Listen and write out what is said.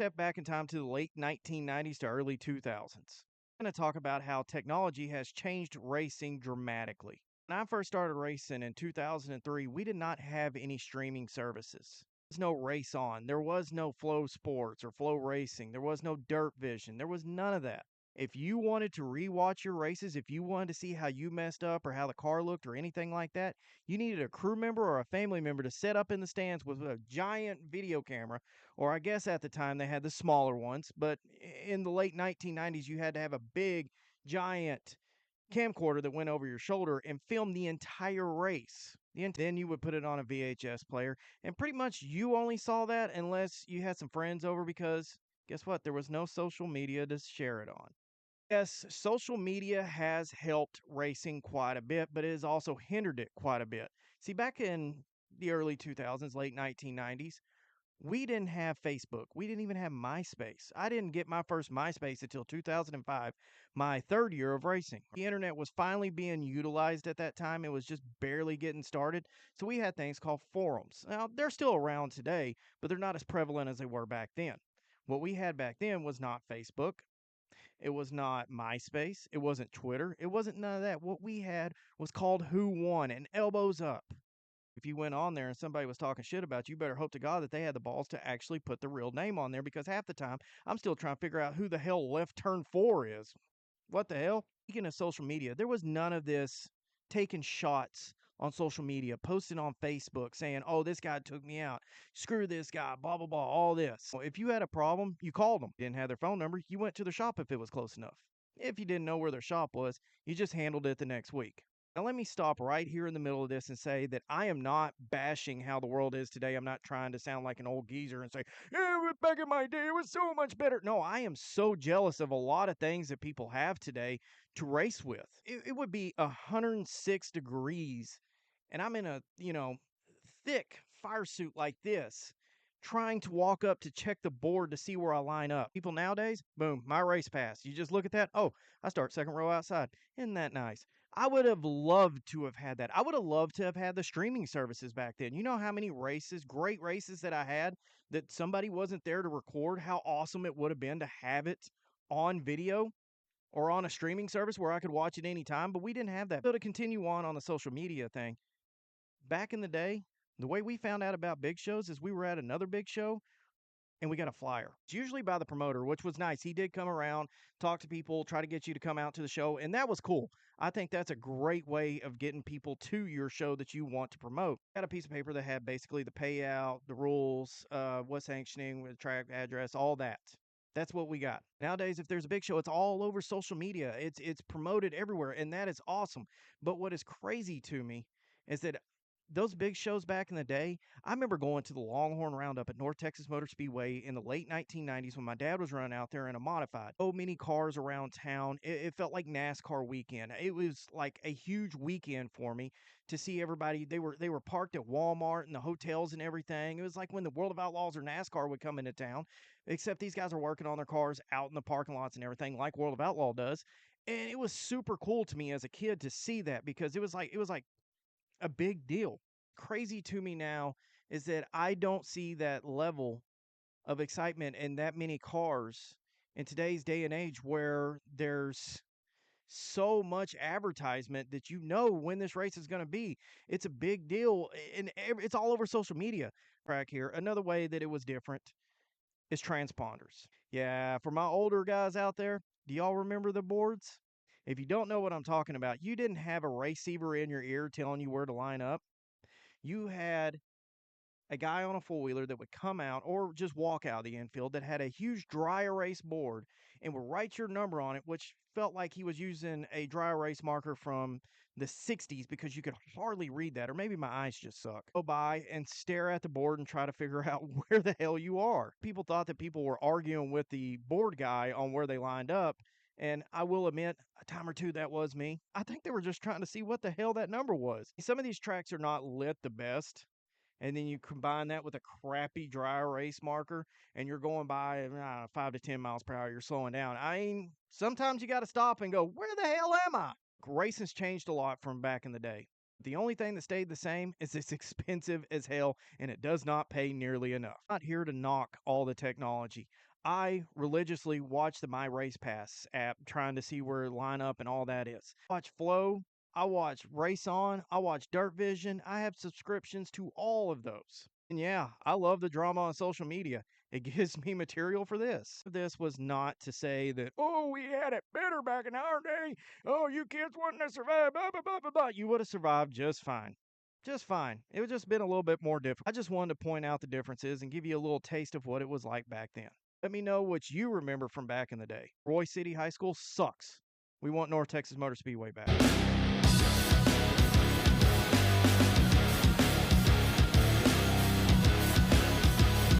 Step back in time to the late 1990s to early 2000s. I'm going to talk about how technology has changed racing dramatically. When I first started racing in 2003, we did not have any streaming services. There was no Race On. There was no Flow Sports or Flow Racing. There was no Dirt Vision. There was none of that. If you wanted to rewatch your races, if you wanted to see how you messed up or how the car looked or anything like that, you needed a crew member or a family member to set up in the stands with a giant video camera, or I guess at the time they had the smaller ones, but in the late 1990s, you had to have a big, giant camcorder that went over your shoulder and filmed the entire race. Then you would put it on a VHS player, and pretty much you only saw that unless you had some friends over because guess what? There was no social media to share it on. Yes, social media has helped racing quite a bit, but it has also hindered it quite a bit. See, back in the early 2000s, late 1990s, we didn't have Facebook. We didn't even have MySpace. I didn't get my first MySpace until 2005, my third year of racing. The internet was finally being utilized at that time. It was just barely getting started. So we had things called forums. Now, they're still around today, but they're not as prevalent as they were back then. What we had back then was not Facebook. It was not MySpace. It wasn't Twitter. It wasn't none of that. What we had was called Who Won and Elbows Up. If you went on there and somebody was talking shit about you, better hope to God that they had the balls to actually put the real name on there because half the time I'm still trying to figure out who the hell Left Turn 4 is. What the hell? Speaking of social media, there was none of this taking shots on social media, posting on Facebook saying, oh, this guy took me out. Screw this guy, blah, blah, blah, all this. Well, if you had a problem, you called them. Didn't have their phone number, you went to their shop if it was close enough. If you didn't know where their shop was, you just handled it the next week. Now, let me stop right here in the middle of this and say that I am not bashing how the world is today. I'm not trying to sound like an old geezer and say, yeah, back in my day, it was so much better. No, I am so jealous of a lot of things that people have today to race with. It would be 106 degrees, and I'm in a, thick fire suit like this, trying to walk up to check the board to see where I line up. People nowadays, boom, my race pass. You just look at that. Oh, I start second row outside. Isn't that nice? I would have loved to have had that. I would have loved to have had the streaming services back then. You know how many races, great races that I had that somebody wasn't there to record? How awesome it would have been to have it on video or on a streaming service where I could watch it anytime, but we didn't have that. So to continue on the social media thing, back in the day, the way we found out about big shows is we were at another big show and we got a flyer. It's usually by the promoter, which was nice. He did come around, talk to people, try to get you to come out to the show, and that was cool. I think that's a great way of getting people to your show that you want to promote. Got a piece of paper that had basically the payout, the rules, what sanctioning, with track address, all that. That's what we got. Nowadays, if there's a big show, it's all over social media. It's promoted everywhere, and that is awesome. But what is crazy to me is that those big shows back in the day, I remember going to the Longhorn Roundup at North Texas Motor Speedway in the late 1990s when my dad was running out there in a modified. So many cars around town. It felt like NASCAR weekend. It was like a huge weekend for me to see everybody. They were parked at Walmart and the hotels and everything. It was like when the World of Outlaws or NASCAR would come into town, except these guys are working on their cars out in the parking lots and everything like World of Outlaw does. And it was super cool to me as a kid to see that because it was like a big deal. Crazy to me now is that I don't see that level of excitement and that many cars in today's day and age where there's so much advertisement that you know when this race is going to be. It's a big deal and it's all over social media. Crack here. Another way that it was different is transponders. Yeah, for my older guys out there, do y'all remember the boards? If you don't know what I'm talking about, you didn't have a receiver in your ear telling you where to line up. You had a guy on a four-wheeler that would come out or just walk out of the infield that had a huge dry erase board and would write your number on it, which felt like he was using a dry erase marker from the 60s because you could hardly read that, or maybe my eyes just suck. Go by and stare at the board and try to figure out where the hell you are. People thought that people were arguing with the board guy on where they lined up. And I will admit, a time or two, that was me. I think they were just trying to see what the hell that number was. Some of these tracks are not lit the best, and then you combine that with a crappy dry erase marker, and you're going by 5 to 10 miles per hour, you're slowing down. I mean, sometimes you got to stop and go, where the hell am I? Racing's changed a lot from back in the day. The only thing that stayed the same is it's expensive as hell and it does not pay nearly enough. I'm not here to knock all the technology. I religiously watch the My Race Pass app trying to see where lineup and all that is. Watch Flow, I watch Race On, I watch Dirt Vision. I have subscriptions to all of those. And yeah, I love the drama on social media. It gives me material for this. This was not to say that, oh, we had it better back in our day. Oh, you kids wouldn't have survived, blah, blah, blah, blah, blah. You would have survived just fine. Just fine. It would just been a little bit more different. I just wanted to point out the differences and give you a little taste of what it was like back then. Let me know what you remember from back in the day. Roy City High School sucks. We want North Texas Motor Speedway back.